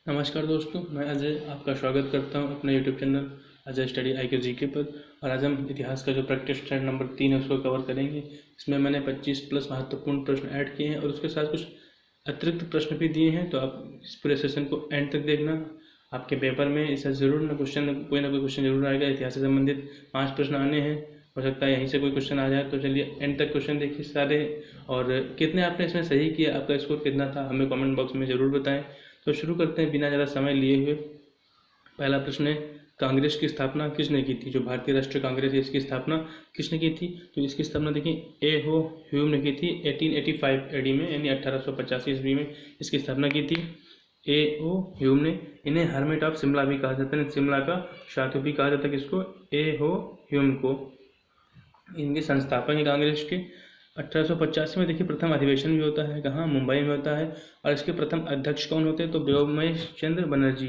नमस्कार दोस्तों, मैं अजय आपका स्वागत करता हूं अपने YouTube channel Ajay study I Q GK पर। और आज हम इतिहास का जो प्रैक्टिस सेट नंबर 3 है उसको कवर करेंगे। इसमें मैंने 25 प्लस महत्वपूर्ण प्रश्न ऐड किए हैं और उसके साथ कुछ अतिरिक्त प्रश्न भी दिए हैं। तो आप इस पूरे सेशन को एंड तक देखना। आपके पेपर में इससे ज़रूर ना कोई ना कोई क्वेश्चन जरूर आएगा। इतिहास से संबंधित 5 प्रश्न आने हैं, हो सकता है यहीं से कोई क्वेश्चन आ जाए। तो चलिए एंड तक क्वेश्चन देखिए सारे, और कितने आपने इसमें सही किया, आपका स्कोर कितना था, हमें कमेंट बॉक्स में ज़रूर बताएं। तो शुरू करते हैं बिना ज़्यादा समय लिए हुए। पहला प्रश्न है, कांग्रेस की स्थापना किसने की थी? जो भारतीय राष्ट्रीय कांग्रेस है इसकी स्थापना किसने की थी? तो इसकी स्थापना देखिए ए हो ह्यूम ने की थी 1885 एडी में, यानी 1885 ईस्वी में इसकी स्थापना की थी ए ओ ह्यूम ने। इन्हें हर्मिट ऑफ शिमला भी कहा जाता है, शिमला का शातु भी कहा जाता है किसको? ए हो ह्यूम को। इनके संस्थापक हैं कांग्रेस के। 1885 में देखिए प्रथम अधिवेशन भी होता है, कहाँ? मुंबई में होता है। और इसके प्रथम अध्यक्ष कौन होते हैं? तो व्योमेश चंद्र बनर्जी,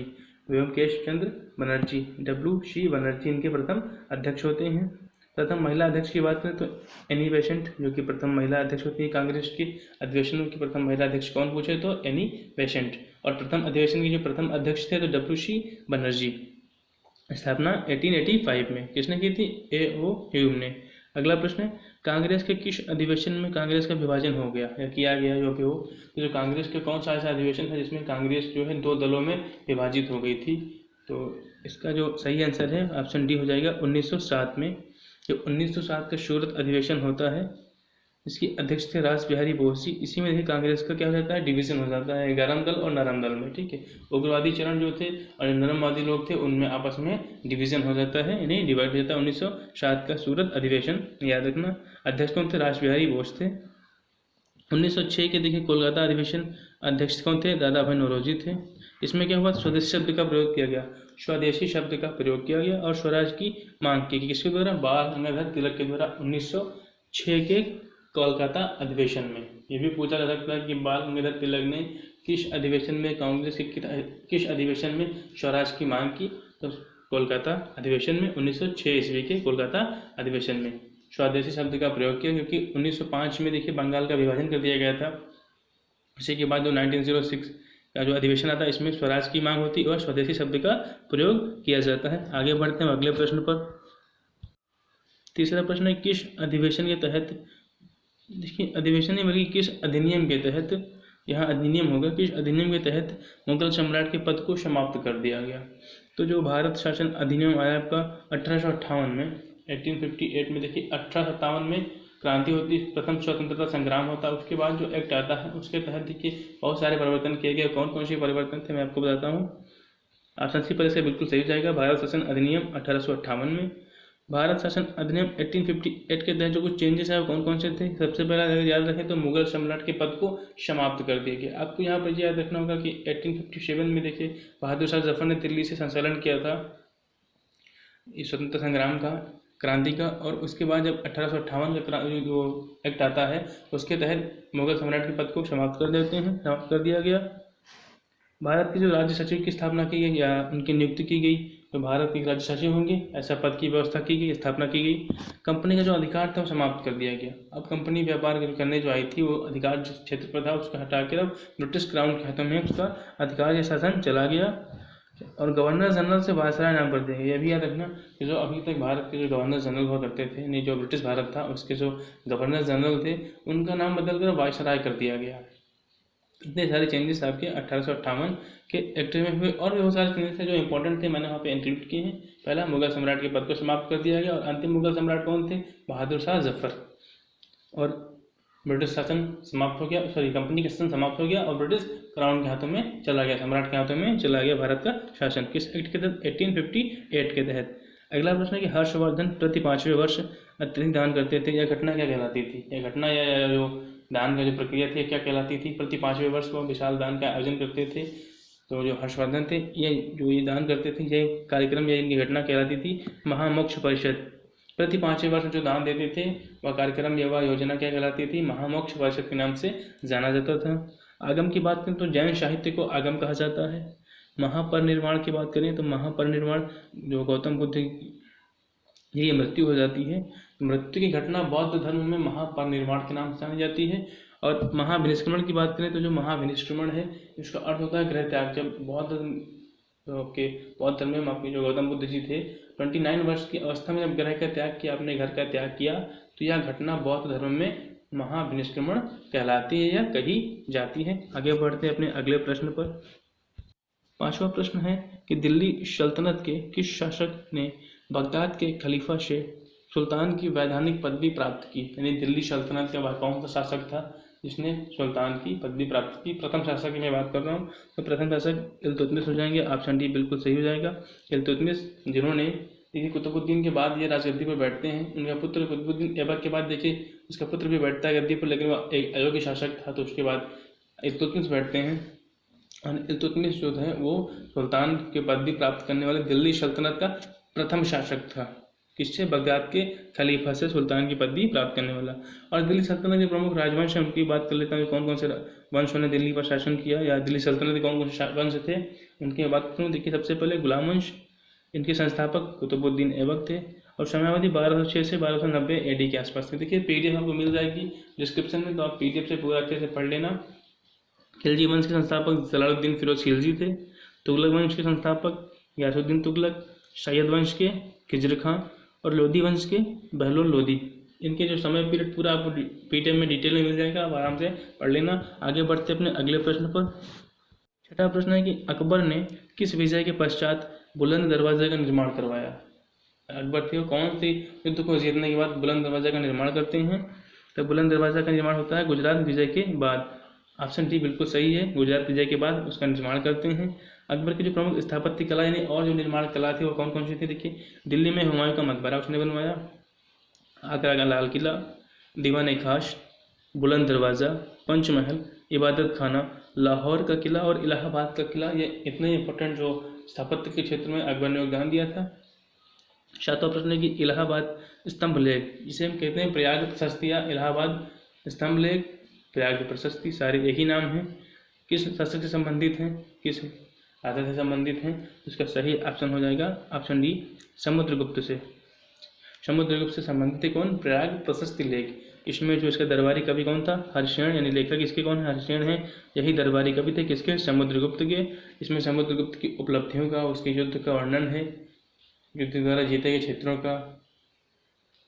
व्योमकेश चंद्र बनर्जी, WC बनर्जी इनके प्रथम अध्यक्ष होते हैं। प्रथम महिला अध्यक्ष की बात करें तो एनी बेसेंट, जो कि प्रथम महिला अध्यक्ष होती है कांग्रेस की। अधिवेशनों की प्रथम महिला अध्यक्ष कौन पूछे तो एनी बेसेंट। और प्रथम अधिवेशन के जो प्रथम अध्यक्ष थे तो WC बनर्जी। स्थापना 1885 में किसने की थी? A.O. ह्यूम ने। अगला प्रश्न है, कांग्रेस के किस अधिवेशन में कांग्रेस का विभाजन हो गया या किया गया जो भी हो? तो जो कांग्रेस के कौन सा ऐसा अधिवेशन था जिसमें कांग्रेस जो है 2 दलों में विभाजित हो गई थी? तो इसका जो सही आंसर है ऑप्शन डी हो जाएगा 1907 में। जो 1907 का सूरत अधिवेशन होता है, इसकी अध्यक्ष थे रास बिहारी बोस जी। इसी में देखिए कांग्रेस का क्या हो जाता है? डिवीजन हो जाता है गर्म दल और नरम दल में, ठीक है। उग्रवादी चरण जो थे और नरमवादी लोग थे उनमें आपस में डिवीजन हो जाता है, यानी डिवाइड हो जाता है। 1907 का सूरत अधिवेशन याद रखना। अध्यक्ष कौन थे? रास बिहारी बोस थे। 1906 के देखिए कोलकाता अधिवेशन, अध्यक्ष कौन थे? दादा भाई नौरोजी थे। इसमें क्या हुआ? स्वदेशी शब्द का प्रयोग किया गया, स्वदेशी शब्द का प्रयोग किया गया और स्वराज की मांग की किसके द्वारा? बाल गंगाधर तिलक के द्वारा 1906 के कोलकाता अधिवेशन में। ये भी पूछा जा सकता है कि बाल गंगाधर तिलक ने किस अधिवेशन में कांग्रेस के किस अधिवेशन में स्वराज की मांग की? तो कोलकाता अधिवेशन में 1906 ईस्वी के कोलकाता अधिवेशन में स्वदेशी शब्द का प्रयोग किया, क्योंकि 1905 में देखिए बंगाल का विभाजन कर दिया गया था। इसी के बाद जो 1906 का जो अधिवेशन आता है इसमें स्वराज की मांग होती है और स्वदेशी शब्द का प्रयोग किया जाता है। आगे बढ़ते हैं अगले प्रश्न पर। तीसरा प्रश्न है, किस अधिवेशन के तहत, देखिए अधिवेशन नहीं बल्कि किस अधिनियम के तहत, यहाँ अधिनियम होगा, किस अधिनियम के तहत मुगल सम्राट के पद को समाप्त कर दिया गया? तो जो भारत शासन अधिनियम आया आपका 1858 में, 1858 में देखिए 1857 में क्रांति होती है, प्रथम स्वतंत्रता संग्राम होता है। उसके बाद जो एक्ट आता है उसके तहत देखिए बहुत सारे परिवर्तन किए गए। कौन कौन से परिवर्तन थे मैं आपको बताता हूँ। ऑप्शन सी पर इससे बिल्कुल सही हो जाएगा, भारत शासन अधिनियम 1858 में। भारत शासन अधिनियम 1858 के तहत जो कुछ चेंजेस है वो कौन कौन से थे? सबसे पहला अगर याद रखें तो मुगल सम्राट के पद को समाप्त कर दिया गया। आपको यहाँ पर याद रखना होगा कि 1857 में देखिए बहादुर शाह जफर ने दिल्ली से संचालन किया था इस स्वतंत्रता संग्राम का, क्रांति का। और उसके बाद जब 1858 का जो एक्ट आता है उसके तहत मुगल सम्राट के पद को समाप्त कर देते हैं, समाप्त कर दिया गया। भारत के जो राज्य सचिव की स्थापना की गई या उनकी नियुक्ति की गई, तो भारत के राज्य सचिव होंगे, ऐसा पद की व्यवस्था की गई, स्थापना की गई। कंपनी का जो अधिकार था वो समाप्त कर दिया गया। अब कंपनी व्यापार करने जो आई थी वो अधिकार जिस क्षेत्र पर था उसको हटा कर अब ब्रिटिश क्राउन के हाथों में उसका अधिकार या शासन चला गया। और गवर्नर जनरल से वायसराय नाम कर देंगे। ये भी याद रखना कि जो अभी तक भारत के जो गवर्नर जनरल हुआ करते थे, नहीं जो ब्रिटिश भारत था उसके जो गवर्नर जनरल थे उनका नाम बदलकर वायसराय कर दिया गया। इतने सारे चेंजेस आपके 1858 के एक्ट में हुए। और भी बहुत सारे चेंजेस थे जो इंपॉर्टेंट थे, मैंने वहाँ पे इंक्लूड किए हैं। पहला, मुगल सम्राट के पद को समाप्त कर दिया गया और अंतिम मुगल सम्राट कौन थे? बहादुर शाह जफर। और ब्रिटिश शासन समाप्त हो गया, सॉरी कंपनी का शासन समाप्त हो गया और ब्रिटिश क्राउन के हाथों में चला गया, सम्राट के हाथों में चला गया भारत का शासन। किस एक्ट के तहत? 1858 के तहत। अगला प्रश्न है कि हर्षवर्धन प्रति 5वें वर्ष अत्यधिक दान करते थे, यह घटना क्या कहलाती थी? यह घटना या जो दान का जो प्रक्रिया थी क्या कहलाती थी? प्रति 5वें वर्ष को विशाल दान का आयोजन करते थे। तो जो हर्षवर्धन थे ये जो ये दान करते थे, ये कार्यक्रम या इनकी घटना कहलाती थी महामोक्ष परिषद। प्रति 5वें वर्ष जो दान देते थे वह कार्यक्रम या वह योजना क्या कहलाती थी? महामोक्ष परिषद के नाम से जाना जाता था। आगम की बात करें तो जैन साहित्य को आगम कहा जाता है। महापरिनिर्वाण की बात करें तो महापरिनिर्वाण जो गौतम बुद्ध की ये मृत्यु हो जाती है, मृत्यु की घटना बौद्ध धर्म में महापरिनिर्वाण के नाम से जानी जाती है। और महाभिनिष्क्रमण की बात करें तो जो महाभिनिष्क्रमण है इसका अर्थ होता है गृह त्याग। जब बौद्ध धर्म में आपके जो गौतम बुद्ध जी थे 29 वर्ष की अवस्था में जब ग्रह का त्याग किया, अपने घर का त्याग किया, तो यह घटना बौद्ध धर्म में महाभिनिष्क्रमण कहलाती है या कही जाती है। आगे बढ़ते हैं अपने अगले प्रश्न पर। 5वां प्रश्न है कि दिल्ली सल्तनत के किस शासक ने बगदाद के खलीफा से सुल्तान की वैधानिक पदवी प्राप्त की? यानी दिल्ली सल्तनत का कौन सा शासक था जिसने सुल्तान की पदवी प्राप्त की? प्रथम शासक की मैं बात कर रहा हूँ, तो प्रथम शासक इल्तुतमिश हो जाएंगे। ऑप्शन डी बिल्कुल सही हो जाएगा, इल्तुतमिश, जिन्होंने देखिए कुतुबुद्दीन के बाद ये राजगद्दी पर बैठते हैं। उनका पुत्र कुतुबुद्दीन ऐबक के बाद देखिए उसका पुत्र भी बैठता है गद्दी पर, लेकिन वह एक अयोग्य शासक था, तो उसके बाद इल्तुतमिश बैठते हैं। और इल्तुतमिश जो है वो सुल्तान के पदवी प्राप्त करने वाले दिल्ली सल्तनत का प्रथम शासक था। किससे? बगदाद के खलीफा से सुल्तान की पदवी प्राप्त करने वाला। और दिल्ली सल्तनत के प्रमुख राजवंश हैं, उनकी बात कर लेता हूँ, कौन कौन से वंशों ने दिल्ली पर शासन किया या दिल्ली सल्तनत के कौन कौन से वंश थे उनकी बात करूँ। देखिए सबसे पहले गुलाम वंश, इनके संस्थापक कुतुबुद्दीन ऐबक थे और समयावधि 1206 से 1290 एडी के आसपास थे। देखिए पीडीएफ आपको मिल जाएगी डिस्क्रिप्शन में, तो आप पीडीएफ से पूरा अच्छे से पढ़ लेना। खिलजी वंश के संस्थापक जलालुद्दीन फिरोज खिलजी थे। तुगलक वंश के संस्थापक गयासुद्दीन तुगलक, सैयद वंश के खिजर खां और लोधी वंश के बहलोल लोधी। इनके जो समय पीरियड पूरा आपको पीडीएफ में डिटेल में मिल जाएगा, आप आराम से पढ़ लेना। आगे बढ़ते अपने अगले प्रश्न पर। छठा प्रश्न है कि अकबर ने किस विजय के पश्चात बुलंद दरवाजे का निर्माण करवाया? अकबर थे कौन सी युद्ध को जीतने के बाद बुलंद दरवाजा का निर्माण करते हैं? तो बुलंद दरवाजा का निर्माण होता है गुजरात विजय के बाद। ऑप्शन डी बिल्कुल सही है, गुजरात विजय के बाद उसका निर्माण करते हैं। अकबर की जो प्रमुख स्थापत्य कला यानी और जो निर्माण कला थी वो कौन कौन सी थी? देखिए दिल्ली में हुमायूं का मकबरा उसने बनवाया, आगरा का लाल किला, दीवान खास, बुलंद दरवाज़ा, पंचमहल, इबादत खाना, लाहौर का किला और इलाहाबाद का किला। ये इतने इंपॉर्टेंट जो स्थापत्य के क्षेत्र में अकबर ने योगदान दिया था। सातवां प्रश्न है कि इलाहाबाद स्तंभ लेख, जिसे हम कहते हैं प्रयाग प्रशस्ति या इलाहाबाद स्तंभ लेख, प्रयाग प्रशस्ति, सारे एक ही नाम है, किस शासक से संबंधित हैं? किस राजा से संबंधित हैं? इसका सही ऑप्शन हो जाएगा ऑप्शन डी समुद्रगुप्त से। समुद्रगुप्त से संबंधित है कौन? प्रयाग प्रशस्ति लेख। इसमें जो इसका दरबारी कवि कौन था? हर्षण, यानी लेखक इसके कौन है? हर्षण है। यही दरबारी कवि थे किसके? समुद्रगुप्त के। इसमें समुद्रगुप्त की उपलब्धियों का, उसके युद्ध का वर्णन है, युद्ध द्वारा जीते गए क्षेत्रों का,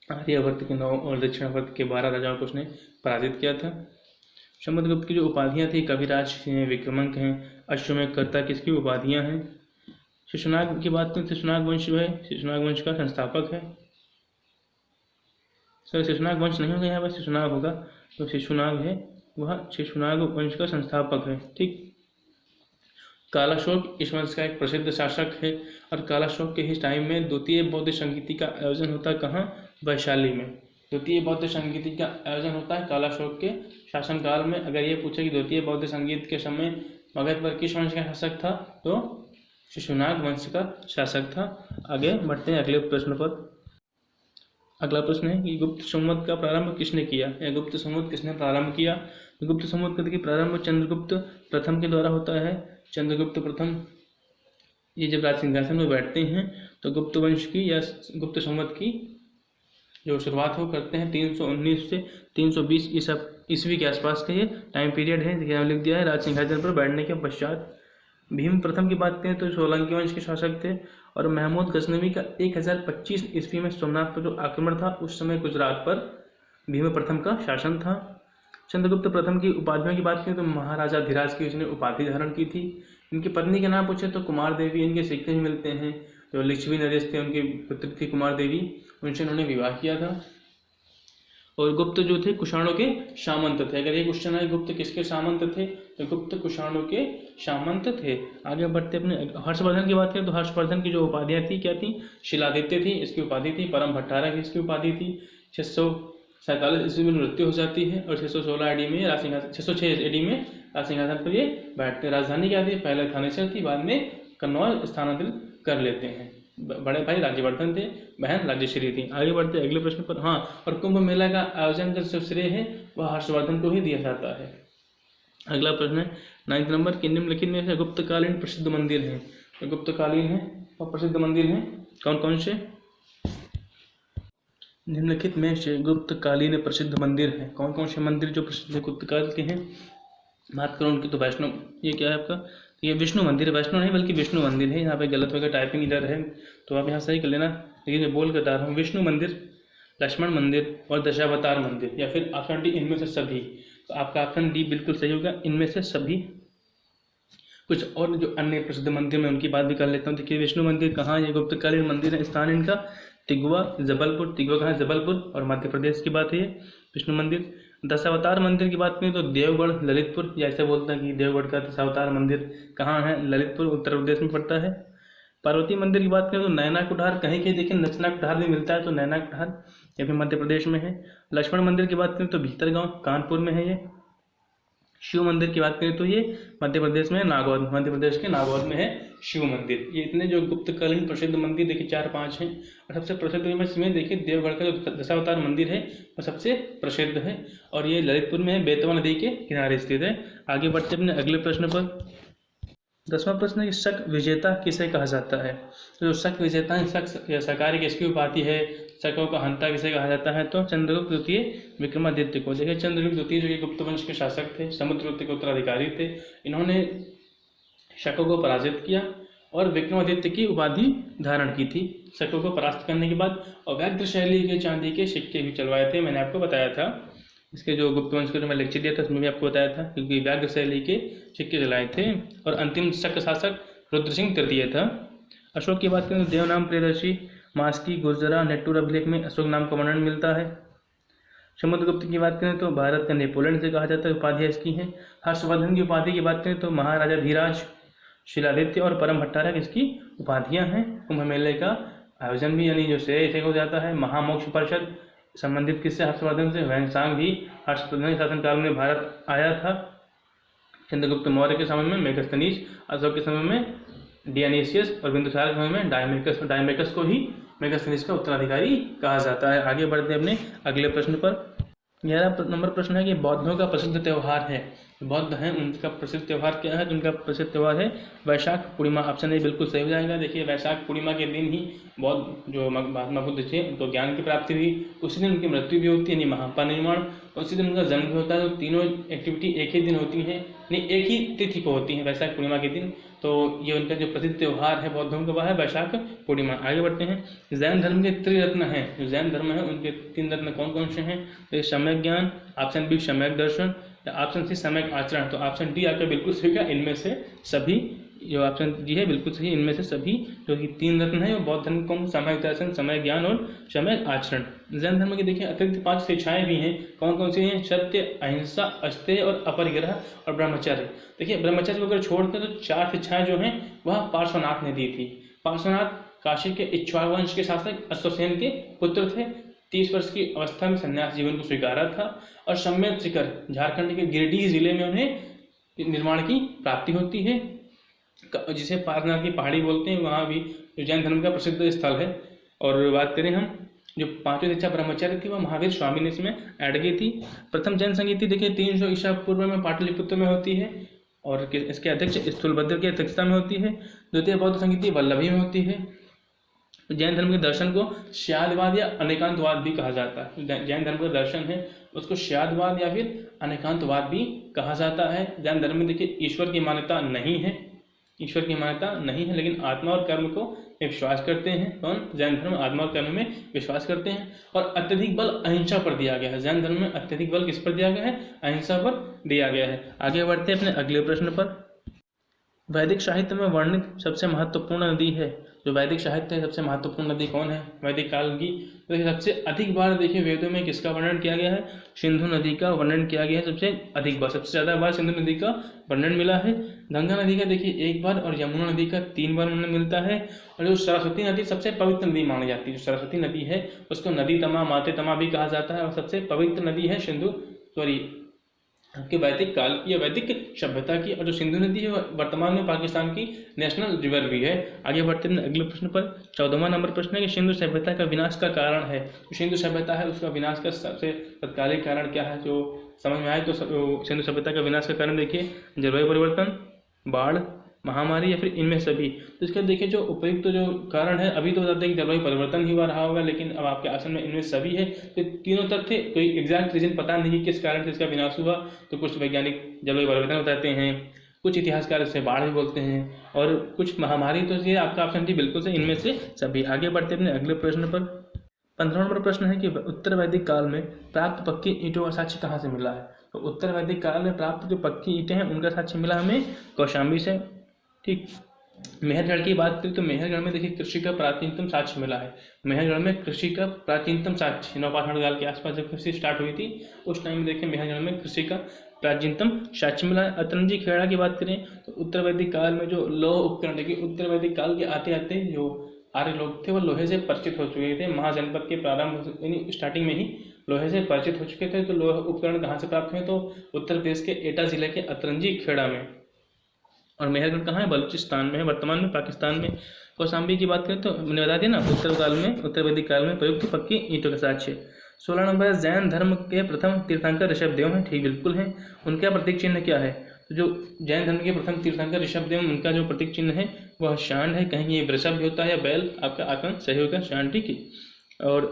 आर्यावर्त के 9 और दक्षिणावर्त के 12 राजाओं को उसने पराजित किया था। समुद्रगुप्त की जो उपाधियां थी, कविराज हैं, विक्रमंक हैं, अश्वमेध कर्ता किसकी उपाधियां हैं? शिशुनाग की बात करें, शिशुनाग वंश जो है शिशुनाग वंश का संस्थापक है। सर शिशुनाग वंश नहीं होगा यहाँ पर, शिशुनाग होगा, तो शिशुनाग है वह शिशुनाग वंश का संस्थापक है। ठीक। कालाशोक इस वंश का एक प्रसिद्ध शासक है और कालाशोक के ही टाइम में द्वितीय बौद्ध संगीति का आयोजन होता है। कहाँ? वैशाली में द्वितीय बौद्ध संगीति का आयोजन होता है कालाशोक के शासनकाल में। अगर ये पूछे कि द्वितीय बौद्ध संगीत के समय मगध पर किस वंश का शासक था, तो शिशुनाग वंश का शासक था। आगे बढ़ते हैं अगले प्रश्न पर। अगला प्रश्न है कि गुप्त संवत का प्रारंभ किसने किया, या गुप्त संवत किसने प्रारंभ किया? गुप्त संवत का देखिए प्रारंभ चंद्रगुप्त प्रथम के द्वारा होता है। चंद्रगुप्त प्रथम ये जब राज सिंहासन में बैठते हैं तो गुप्त वंश की या गुप्त संवत की जो शुरुआत हो करते हैं 319 से 320 ईस्वी के आसपास का ये टाइम पीरियड है। देखिए यहाँ लिख दिया है, राज सिंहासन पर बैठने के पश्चात। भीम प्रथम की बात करें तो सोलंकी वंश के शासक थे और महमूद गजनवी का 1025 ईस्वी में सोमनाथ पर जो आक्रमण था उस समय गुजरात पर भीम प्रथम का शासन था। चंद्रगुप्त प्रथम की उपाधियों की बात करें तो महाराजा धीराज की उसने उपाधि धारण की थी। इनकी पत्नी के नाम पूछे तो कुमार देवी, इनके सिक्के मिलते हैं। जो लिच्छवी नरेश थे उनकी पुत्री थी कुमार देवी, उनसे उन्होंने विवाह किया था। और गुप्त जो थे कुषाणों के सामंत थे। अगर ये क्वेश्चन है गुप्त किसके सामंत थे, तो गुप्त कुषाणों के सामंत थे। आगे बढ़ते अपने हर्षवर्धन की बात करें तो हर्षवर्धन की जो उपाधियाँ थी क्या थी? शिलादित्य थी इसकी उपाधि थी, परम भट्टारा की इसकी उपाधि थी। 647 ईस्वी में मृत्यु हो जाती है और 616 एडी में 606 एडी में राज सिंहासन पर ये बैठते। राजधानी क्या थी? पहले थानेसर थी, बाद में कन्नौज स्थानांतरित कर लेते हैं। बड़े भाई राज्यवर्धन थे, बहन राज्यश्री थी। आगे बढ़ते अगले प्रश्न पर। हाँ, और कुंभ मेला का आयोजन का श्रेय है वह हर्षवर्धन को ही दिया जाता है। अगला प्रश्न है 9 नंबर कि निम्नलिखित में से गुप्तकालीन प्रसिद्ध मंदिर हैं। तो गुप्तकालीन है और प्रसिद्ध मंदिर हैं कौन कौन से? निम्नलिखित में से गुप्तकालीन प्रसिद्ध मंदिर हैं। कौन कौन से मंदिर जो प्रसिद्ध गुप्तकाल के हैं? बात करूँ उनकी तो वैष्णो, ये क्या है आपका, ये विष्णु मंदिर है, वैष्णो नहीं बल्कि विष्णु मंदिर है। यहाँ पे गलत होगा, टाइपिंग इधर है तो आप यहाँ सही कर लेना, लेकिन मैं बोल कर बता रहा हूँ विष्णु मंदिर, लक्ष्मण मंदिर और दशावतार मंदिर, या फिर ऑप्शन डी इनमें से सभी। तो आपका ऑप्शन डी बिल्कुल सही होगा, इनमें से सभी। कुछ और जो अन्य प्रसिद्ध मंदिर में उनकी बात भी कर लेता हूँ। देखिए विष्णु मंदिर कहाँ, ये गुप्तकालीन मंदिर है, स्थान इनका तिगवा जबलपुर। तिगवा कहाँ है? जबलपुर और मध्य प्रदेश की बात है ये विष्णु मंदिर। दशावतार मंदिर की बात करें तो देवगढ़ ललितपुर, या ऐसे बोलते हैं कि देवगढ़ का दशावतार मंदिर कहाँ है? ललितपुर उत्तर प्रदेश में पड़ता है। पार्वती मंदिर की बात करें तो नैना कुठार, कहीं कहीं देखिए नचना कुठार भी मिलता है, तो नैना कुठार ये भी मध्य प्रदेश में है। लक्ष्मण मंदिर की बात करें तो भीतरगांव कानपुर में है ये। शिव मंदिर की बात करें तो ये मध्य प्रदेश में नागौर, मध्य प्रदेश के नागौर में है शिव मंदिर। ये इतने जो गुप्तकालीन प्रसिद्ध मंदिर देखिए 4-5 हैं। और सबसे प्रसिद्ध में देखिए देवगढ़ का जो दशावतार मंदिर है वो सबसे प्रसिद्ध है, और ये ललितपुर में है, बेतवा नदी के किनारे स्थित है। आगे बढ़ते अपने अगले प्रश्न पर। 10वां प्रश्न है कि शक विजेता किसे कहा जाता है? तो जो शक विजेता है, शक या शकारी किसकी उपाधि है? शकों का हंता किसे कहा जाता है? तो चंद्रगुप्त द्वितीय विक्रमादित्य को। देखिए चंद्रगुप्त द्वितीय जो कि गुप्त वंश के शासक थे, समुद्रगुप्त के उत्तराधिकारी थे, इन्होंने शकों को पराजित किया और विक्रमादित्य की उपाधि धारण की थी शकों को परास्त करने के बाद। और व्याघ्र शैली के चांदी के सिक्के भी चलवाए थे, मैंने आपको बताया था। इसके जो गुप्त वंश का जो मैं लेक्चर दिया था उसमें भी आपको बताया था, क्योंकि व्याघ्र शैली के सिक्के चलाए थे। और अंतिम शक शासक रुद्र सिंह तृतीय था। अशोक की बात करें तो देवनाम प्रियदर्शी, मास्की, गुर्जरा, नेट्टूर अभिलेख में अशोक नाम का वर्णन मिलता है। समुद्रगुप्त की बात करें तो भारत का नेपोलियन से कहा जाता है, उपाधियाँ इसकी हैं। हर्षवर्धन की उपाधि की बात करें तो महाराजा धीराज, शिलादित्य और परम भट्टारक इसकी उपाधियाँ हैं। कुंभ मेले का आयोजन भी यानी जो श्रेय इसे हो जाता है। महामोक्ष परिषद संबंधित किससे? हर्षवर्धन से। वैनसांग भी हर्षवर्धन के शासनकाल में भारत आया था। चंद्रगुप्त मौर्य के समय में मेगस्थनीज, अशोक के समय में डियोनिसियस और बिंदुसार के समय में डायमेकस को ही मेगस्थनीज का उत्तराधिकारी कहा जाता है। आगे बढ़ते अपने अगले प्रश्न पर। 11 नंबर प्रश्न है कि बौद्धों का प्रसिद्ध त्यौहार है, बौद्ध हैं उनका प्रसिद्ध त्यौहार क्या है? तो उनका प्रसिद्ध त्यौहार है वैशाख पूर्णिमा। ऑप्शन ए बिल्कुल सही हो जाएगा। देखिए वैशाख पूर्णिमा के दिन ही बौद्ध जो महात्मा बुद्ध थे उनको ज्ञान की प्राप्ति हुई, उसी दिन उनकी मृत्यु भी होती है यानी महापरिनिर्वाण, उसी दिन उनका जन्म भी होता है। तो तीनों एक्टिविटी एक ही दिन होती हैं, नहीं एक ही तिथि को होती हैं वैशाख पूर्णिमा के दिन। तो ये उनका जो प्रसिद्ध त्यौहार है बौद्धों का वह है वैशाख पूर्णिमा। आगे बढ़ते हैं। जैन धर्म के त्रिरत्न हैं, जो जैन धर्म है उनके 3 रत्न कौन कौन से हैं? तो ये सम्यक ज्ञान, ऑप्शन बी सम्यक दर्शन, या ऑप्शन सी सम्यक आचरण। तो ऑप्शन डी आपका बिल्कुल सही है, इनमें से सभी। जो ऑप्शन डी है बिल्कुल सही, इनमें से सभी जो कि 3 रत्न है वो बौद्ध धर्म को सम्यक दर्शन, सम्यक ज्ञान और सम्यक आचरण। जैन धर्म की देखिए अतिरिक्त 5 शिक्षाएं भी हैं, कौन कौन सी हैं? सत्य, अहिंसा, अस्तेय और अपरिग्रह और ब्रह्मचर्य। देखिए ब्रह्मचर्य को अगर छोड़ते तो 4 शिक्षाएं जो हैं वह पार्श्वनाथ ने दी थी। पार्श्वनाथ काशी के इक्ष्वाकु वंश के शासक अश्वसेन के पुत्र थे। 30 वर्ष की अवस्था में संन्यास जीवन को स्वीकारा था। और सम्यक शिखर झारखंड के गिरिडीह जिले में उन्हें निर्माण की प्राप्ति होती है, जिसे पारनाथ की पहाड़ी बोलते हैं, वहाँ भी जो जैन धर्म का प्रसिद्ध स्थल है। और बात करें हम जो 5वीं शिक्षा ब्रह्मचर्य थी वह महावीर स्वामी ने इसमें ऐड की थी। प्रथम जैन संगीति देखिए 300 ईसा पूर्व में पाटलिपुत्र में होती है और इसके अध्यक्ष स्थूलभद्र की अध्यक्षता में होती है। द्वितीय बौद्ध संगीति वल्लभी में होती है। जैन धर्म के दर्शन को श्यादवाद या अनेकांतवाद भी कहा जाता है। जैन धर्म का दर्शन है उसको श्यादवाद या फिर अनेकांतवाद भी कहा जाता है। जैन धर्म में देखिए ईश्वर की मान्यता नहीं है, ईश्वर की मान्यता नहीं है, लेकिन आत्मा और कर्म को विश्वास करते हैं। कौन? जैन धर्म आत्मा और कर्म में विश्वास करते हैं। और अत्यधिक बल अहिंसा पर दिया गया है। जैन धर्म में अत्यधिक बल किस पर दिया गया है? अहिंसा पर दिया गया है। आगे बढ़ते हैं अपने अगले प्रश्न पर। वैदिक साहित्य में वर्णित सबसे महत्वपूर्ण नदी है। जो वैदिक साहित्य है सबसे महत्वपूर्ण नदी कौन है वैदिक काल की? तो सबसे अधिक बार देखिए वेदों में किसका वर्णन किया गया है? सिंधु नदी का वर्णन किया गया है सबसे अधिक बार, सबसे ज़्यादा बार सिंधु नदी का वर्णन मिला है। गंगा नदी का देखिए 1 बार और यमुना नदी का 3 बार वर्णन मिलता है। और जो सरस्वती नदी सबसे पवित्र नदी मानी जाती है। जो सरस्वती नदी है उसको नदी तमा, माते तमा भी कहा जाता है और सबसे पवित्र नदी है आपके वैदिक काल की या वैदिक सभ्यता की। और जो सिंधु नदी है वर्तमान में पाकिस्तान की नेशनल रिवर भी है। आगे बढ़ते हैं अगले प्रश्न पर। 14वां नंबर प्रश्न है कि सिंधु सभ्यता का विनाश का कारण है। तो सिंधु सभ्यता है उसका विनाश का सबसे तत्कालिक कारण क्या है जो समझ में आए? तो सिंधु सभ्यता का विनाश का कारण देखिए जलवायु परिवर्तन, बाढ़, महामारी या फिर इनमें सभी। तो इसका देखिए जो उपयुक्त जो कारण है, अभी तो बताते हैं कि जलवायु परिवर्तन ही हुआ रहा होगा, लेकिन अब आपके आसन में इनमें सभी है। तो तीनों तथ्य कोई एग्जैक्ट रीजन पता नहीं कि किस कारण से इसका विनाश हुआ। तो कुछ वैज्ञानिक जलवायु परिवर्तन बताते हैं, कुछ इतिहासकार इसे बाढ़ भी बोलते हैं, और कुछ महामारी। तो ये आपका ऑप्शन डी बिल्कुल से इनमें से सभी। आगे बढ़ते अपने अगले प्रश्न पर। 15वां नंबर प्रश्न है कि उत्तर वैदिक काल में प्राप्त पक्की ईंटों का साक्ष्य कहाँ से मिला है। तो उत्तर वैदिक काल में प्राप्त जो पक्की ईंटें हैं उनका साक्ष्य मिला हमें कौशाम्बी से। ठीक, मेहरगढ़ की बात करें तो मेहरगढ़ में देखिए कृषि का प्राचीनतम साक्ष्य मिला है। मेहरगढ़ में कृषि का प्राचीनतम साक्ष्य नवपाषाण काल के आसपास जब कृषि स्टार्ट हुई थी उस टाइम में देखिए मेहरगढ़ में कृषि का प्राचीनतम साक्ष्य मिला है। अतरंजी खेड़ा की बात करें तो उत्तर वैदिक काल में जो लौह उपकरण, देखिए उत्तर वैदिक काल के आते आते जो आर्य लोग थे वो लोहे से परिचित हो चुके थे। महाजनपद के प्रारंभ यानी स्टार्टिंग में ही लोहे से परिचित हो चुके थे। तो लोह उपकरण कहाँ से प्राप्त हुए, तो उत्तर प्रदेश के एटा जिले के अतरंजी खेड़ा में। और मेहरगढ़ कहाँ है, बलूचिस्तान में है, वर्तमान में पाकिस्तान में। कौशाम्बी की बात करें तो मैंने बता दिया ना, उत्तर वैदिक काल में प्रयुक्त पक्की ईंटों का साक्ष्य। 16 नंबर है जैन धर्म के प्रथम तीर्थंकर ऋषभदेव हैं। ठीक बिल्कुल हैं। उनका प्रतीक चिन्ह क्या है, तो जो जैन धर्म के प्रथम तीर्थंकर ऋषभदेव उनका जो प्रतीक चिन्ह है वह शांड है। कहीं ये वृषभ भी होता है या बैल, आपका आकलन सही होगा शांड। ठीक है। और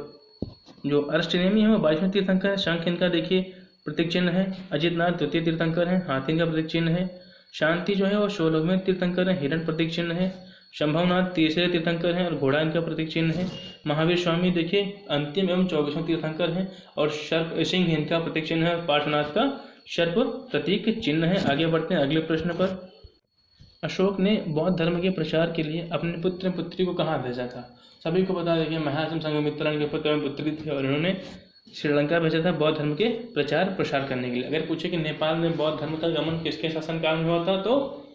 जो अष्टनेमी है वो 22वें तीर्थंकर है। शंख इनका देखिए प्रतीक चिन्ह है। अजितनाथ द्वितीय तीर्थंकर है, हाथी का प्रतीक चिन्ह है। शांति जो है वो 16वें तीर्थंकर है, हिरण प्रतीक चिन्ह है। शंभवनाथ तीसरे तीर्थंकर हैं और घोड़ा इनका प्रतीक चिन्ह है। महावीर स्वामी देखिए अंतिम एवं 24वें तीर्थंकर हैं और सर्प सिंह इनका प्रतीक चिन्ह है। पार्श्वनाथ का सर्प प्रतीक चिन्ह है। आगे बढ़ते हैं अगले प्रश्न पर। अशोक ने बौद्ध धर्म के प्रचार के लिए अपने पुत्र पुत्री को कहाँ भेजा था। सभी को पता है कि महायान संघमित्रा इनके पुत्र एवं पुत्री थे और इन्होंने श्रीलंका भेजा था बौद्ध धर्म के प्रचार प्रसार करने के लिए। अगर पूछे कि नेपाल में बौद्ध धर्म का गमन किसके शासनकाल में हुआ था, तो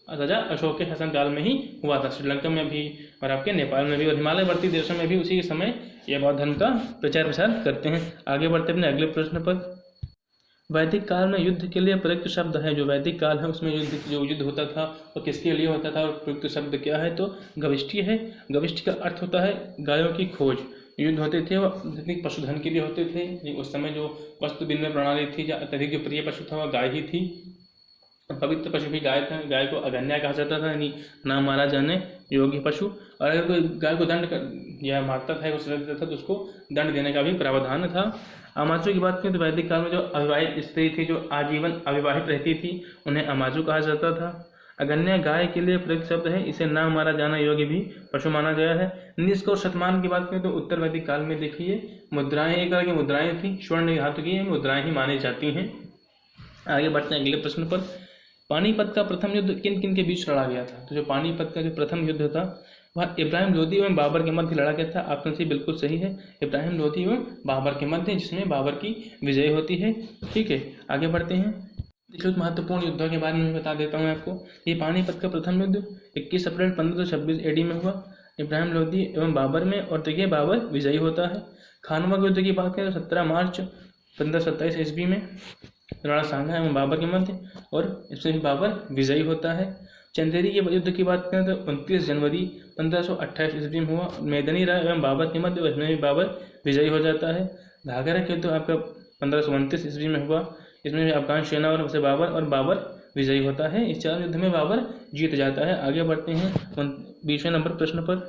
राजा अशोक के शासनकाल में ही हुआ था। श्रीलंका में भी और आपके नेपाल में भी और हिमालयवर्ती देशों में भी उसी के समय यह बौद्ध धर्म का प्रचार प्रसार करते हैं। आगे बढ़ते अपने अगले प्रश्न पर। वैदिक काल में युद्ध के लिए प्रयुक्त शब्द है, जो वैदिक काल है उसमें जो युद्ध होता था और किसके लिए होता था और प्रयुक्त शब्द क्या है, तो गविष्ठी है। गविष्ठी का अर्थ होता है गायों की खोज। युद्ध होते थे वो अत्यधिक पशुधन के लिए होते थे। उस समय जो वस्तु विनिमय प्रणाली थी या अत्यधिक जो प्रिय पशु था वह गाय ही थी। पवित्र पशु भी गाय था। गाय को अगन्या कहा जाता था, यानी ना मारा जाने योग्य पशु। और अगर कोई गाय को दंड या मारता था या कुछ देता था तो उसको दंड देने का भी प्रावधान था। अमाजू की बात करें तो वैदिक काल में जो अविवाहित स्त्री थी, जो आजीवन अविवाहित रहती थी, उन्हें अमाजू कहा जाता था। अगन्या गाय के लिए प्रयुक्त शब्द है, इसे ना मारा जाना योग्य भी पशु माना गया है। निष्क और शतमान की बात करें तो उत्तर वैदिक काल में देखिए मुद्राएं, एक तरह की मुद्राएं थी, स्वर्ण धातु की मुद्राएं ही मानी जाती हैं। आगे बढ़ते हैं अगले प्रश्न पर। पानीपत का प्रथम युद्ध किन किन के बीच लड़ा गया था। तो जो पानीपत का जो प्रथम युद्ध था वह इब्राहिम लोदी एवं बाबर के मध्य लड़ा गया था। ऑप्शन सी बिल्कुल सही है, इब्राहिम लोदी एवं बाबर के मध्य, जिसमें बाबर की विजय होती है। ठीक है, आगे बढ़ते हैं। कुछ महत्वपूर्ण युद्धों के बारे में बता देता हूँ आपको। ये पानीपत का प्रथम युद्ध 21 अप्रैल 1526 AD में हुआ, इब्राहिम लोदी एवं बाबर में, और देखिए बाबर विजयी होता है। खानवा युद्ध की बात करें तो 17 मार्च 1527 ईस्वी में राणा सांगा एवं बाबर के मध्य, और इसमें भी बाबर विजयी होता है। चंदेरी के युद्ध की बात करें तो 29 जनवरी 1528 ईस्वी में हुआ, मेदनी राय एवं बाबर के मध्य, इसमें भी बाबर विजयी हो जाता है। घाघरा के युद्ध आपका 1529 ईस्वी में हुआ, इसमें भी अफगान सेना और से बाबर और बाबर विजयी होता है। इस 4 युद्ध में बाबर जीत जाता है। आगे बढ़ते हैं 20वें नंबर प्रश्न पर।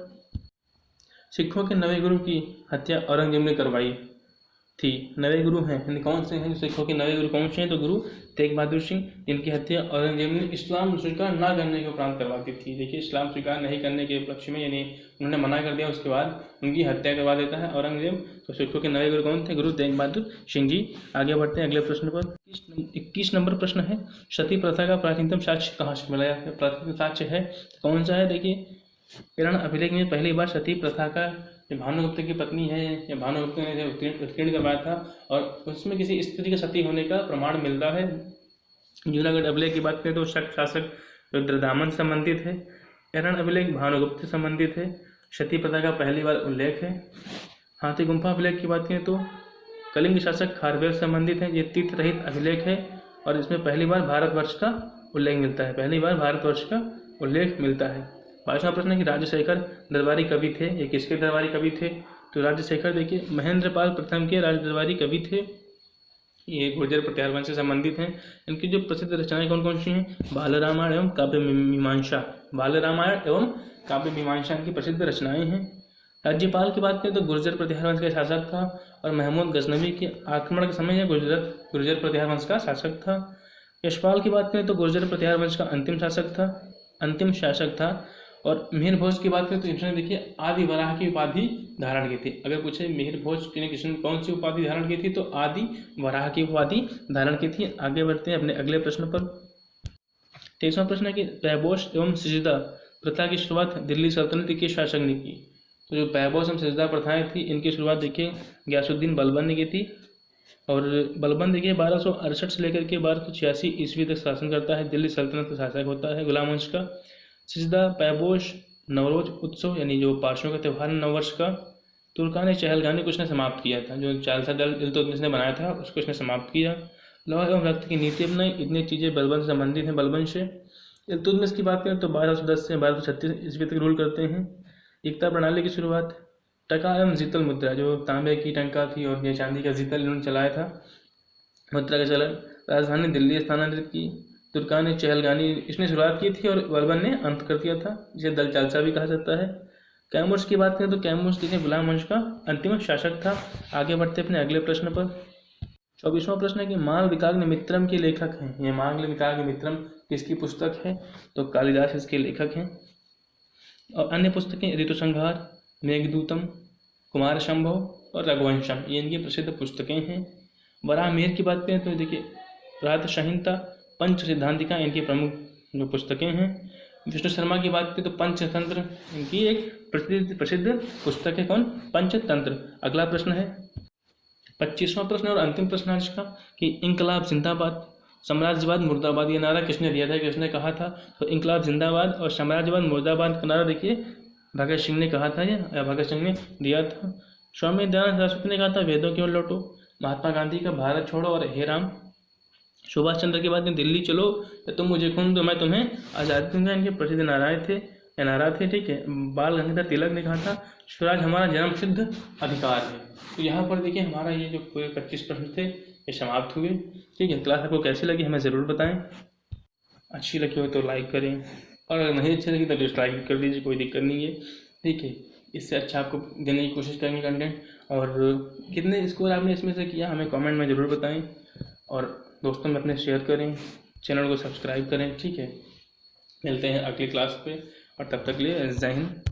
सिखों के नवे गुरु की हत्या औरंगजेब ने करवाई थी। नवे गुरु हैं, यानी कौन से हैं जो सिखों के नवे गुरु कौन से हैं, तो गुरु तेग बहादुर सिंह, जिनकी हत्या औरंगजेब ने इस्लाम स्वीकार न करने के उपरांत करवाती थी। देखिए इस्लाम स्वीकार नहीं करने के उपलक्ष्य में, यानी उन्होंने मना कर दिया, उसके बाद उनकी हत्या करवा देता है औरंगजेब। तो सिखों के नवे गुरु कौन थे, गुरु तेग बहादुर सिंह जी। आगे बढ़ते हैं अगले प्रश्न पर। 21 नंबर प्रश्न है, सती प्रथा का प्राचीनतम साक्ष्य कहाँ से मिला है। प्राचीनतम साक्ष्य है कौन सा है, देखिए किरण अभिलेख में पहली बार सती प्रथा का भानुगुप्त की पत्नी है या भानुगुप्त ने उत्कीर्ण करवाया था, और उसमें किसी स्त्री के सती होने का प्रमाण मिलता है। जूनागढ़ अभिलेख की बात करें तो शक शासक रुद्रदामन संबंधित है। एरण अभिलेख भानुगुप्त से संबंधित है। सती प्रथा का पहली बार उल्लेख है। हाथी गुम्फा अभिलेख की बात करें तो कलिंग शासक खारवेल संबंधित है। ये तीर्थ रहित अभिलेख है और इसमें पहली बार भारतवर्ष का उल्लेख मिलता है। पहली बार भारतवर्ष का उल्लेख मिलता है। 22वां प्रश्न है कि राजशेखर दरबारी कवि थे। ये किसके दरबारी कवि थे, तो राजशेखर देखिए महेंद्रपाल प्रथम के राज दरबारी कवि थे। ये गुर्जर प्रतिहार वंश से संबंधित हैं। इनकी जो प्रसिद्ध रचनाएं कौन कौन सी हैं? बाल रामायण एवं काव्य मीमांसा। बाल रामायण एवं काव्य मीमांसा इनकी प्रसिद्ध रचनाएं हैं। राज्यपाल की बात करें तो गुर्जर प्रतिहार वंश का शासक था और महमूद गजनवी के आक्रमण के समय यह गुर्जर प्रतिहार वंश का शासक था। यशपाल की बात करें तो गुर्जर प्रतिहार वंश का अंतिम शासक था। और मिहिर भोज की बात करें तो इसने देखिए आदि वराह की उपाधि धारण की थी। अगर पूछे मिहिर भोज ने किसने कौन सी उपाधि धारण की थी तो आदि वराह की उपाधि धारण की थी। आगे बढ़ते हैं अपने अगले प्रश्न पर। 23वां प्रश्न है कि पैबोस एवं सिजदा प्रथा की शुरुआत दिल्ली सल्तनत के शासक ने की। तो जो पैबोस एवं सिजदा प्रथाएं थी इनकी शुरुआत देखिए गयासुद्दीन बलबन ने की थी। और बलबन देखिए 1268 से लेकर के 1286 ईस्वी तक शासन करता है। दिल्ली सल्तनत का शासक होता है गुलाम वंश का। सिजदा पैबोश नवरोज उत्सव यानी जो पारसियों का त्यौहार नववर्ष का तुर्कान चहलगानी को उसने समाप्त किया था। जो चालसा दल इल्तुतमिश ने बनाया था उसको उसने समाप्त किया। लौह एवं रक्त की नीति अपनाई। इतनी चीज़ें बलबन से संबंधित हैं। बलबन से इल्तुतमिश की बात करें तो 1210 से 1236 ईस्वी तक रूल करते हैं। एकता प्रणाली की शुरुआत टका एवं जीतल मुद्रा जो तांबे की टंका थी और ये चांदी का जीतल इन्होंने चलाया था मुद्रा का चलन। राजधानी दिल्ली स्थानांतरित की। तुर्कान चहलगानी इसने शुरुआत की थी और बलबन ने अंत कर दिया था, जिसे दल चालसा भी कहा जाता है। कैमूर्स की बात करें तो कैमूर्स देखिए गुलाम वंश का अंतिम शासक था। आगे बढ़ते अपने अगले प्रश्न पर। 24वां प्रश्न है कि मालविकाग्नि मित्रम के लेखक हैं। ये मालविकाग्नि मित्रम किसकी पुस्तक है? तो कालिदास इसके लेखक हैं। और अन्य पुस्तकें ऋतुसंहार, मेघदूतम, कुमार संभव और रघुवंशम ये इनकी प्रसिद्ध पुस्तकें हैं। वराहमिहिर की बात करें तो देखिए प्रातः संहिता, पंच सिद्धांतिका इनकी प्रमुख जो पुस्तकें हैं। विष्णु शर्मा की बात करें तो पंचतंत्र इनकी एक प्रसिद्ध पुस्तक है। कौन? पंचतंत्र। अगला प्रश्न है 25वां प्रश्न और अंतिम प्रश्न आज का कि इंकलाब जिंदाबाद, साम्राज्यवाद मुर्दाबाद ये नारा किसने दिया था, किसने कहा था? तो इंकलाब जिंदाबाद और साम्राज्यवाद मुर्दाबाद का नारा देखिए भगत सिंह ने कहा था या भगत सिंह ने दिया था। स्वामी दयानंद सरस्वती ने कहा था वेदों की ओर लौटो। महात्मा गांधी का भारत छोड़ो और हे राम। सुभाष चंद्र की बात में दिल्ली चलो या तुम मुझे खून दो मैं तुम्हें आज़ादी दूंगा इनके प्रसिद्ध नारा थे। ठीक है। बाल गंगाधर तिलक ने कहा था स्वराज हमारा जन्म सिद्ध अधिकार है। तो यहाँ पर देखिए हमारा ये जो पूरे 25 प्रश्न थे ये समाप्त हुए। ठीक है। क्लास आपको कैसी लगी हमें ज़रूर बताएं। अच्छी लगी हो तो लाइक करें और अगर नहीं अच्छी लगी तो डिसलाइक कर दीजिए, कोई दिक्कत नहीं है। ठीक है। इससे अच्छा आपको देने की कोशिश करेंगे कंटेंट। और कितने स्कोर आपने इसमें से किया हमें कमेंट में ज़रूर बताएं और दोस्तों में अपने शेयर करें, चैनल को सब्सक्राइब करें। ठीक है। मिलते हैं अगली क्लास पे और तब तक के लिए जय हिंद।